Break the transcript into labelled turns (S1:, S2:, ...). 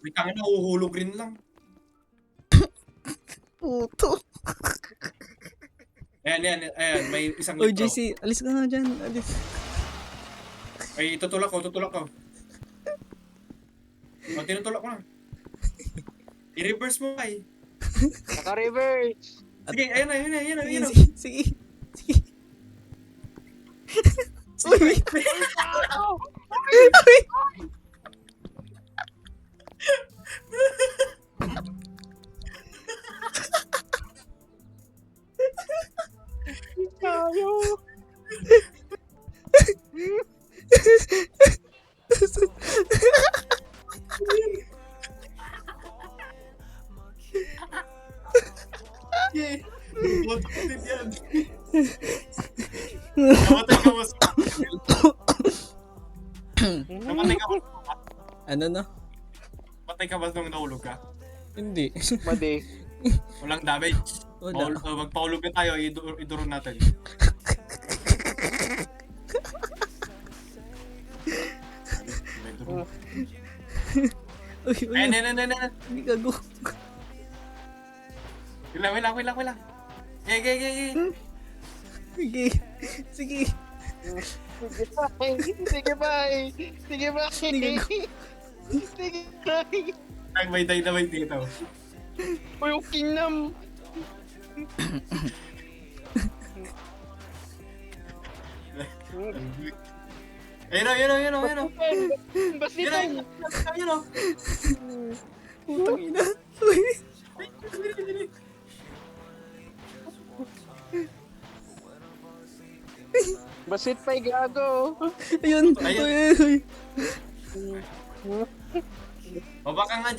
S1: May tangin na, uhuhulog rin lang.
S2: Puto.
S1: Ayan, may isang
S2: Oy,
S1: litro.
S2: JC, alis ka nga dyan. Alis.
S1: Ay, tutulak ko. O, tinutulak ko na. I-reverse mo ay.
S3: Naka-reverse.
S1: Sige, ayun na.
S2: Sige, sige. Sige. Uy! Uy!
S3: Tayo.
S1: Yeah. Boto ko din yan. Namatay ka mas. Namatay ka mas.
S2: Ano na?
S1: Patay ka ba nung nahulog ka?
S2: Hindi.
S3: Madi.
S1: Walang damage.
S2: Wala.
S1: Magpahulog na tayo, idurog natin.
S2: Uy, uy.
S1: Ayun.
S2: Hindi gago.
S1: Wait lang. Sige.
S2: Sige. Sige.
S3: Sige, bye. Sige, bye.
S2: Sige,
S3: Sige, bye.
S1: Ay, may dynamite dito.
S3: Uy, yung kinam.
S1: Ayun o.
S3: Basitan.
S1: Ayun o.
S2: Putang ina. Uy.
S3: Basit pa'y gago.
S2: Ayun.
S1: Ayun.
S2: Uy, uy.
S1: O baka nga,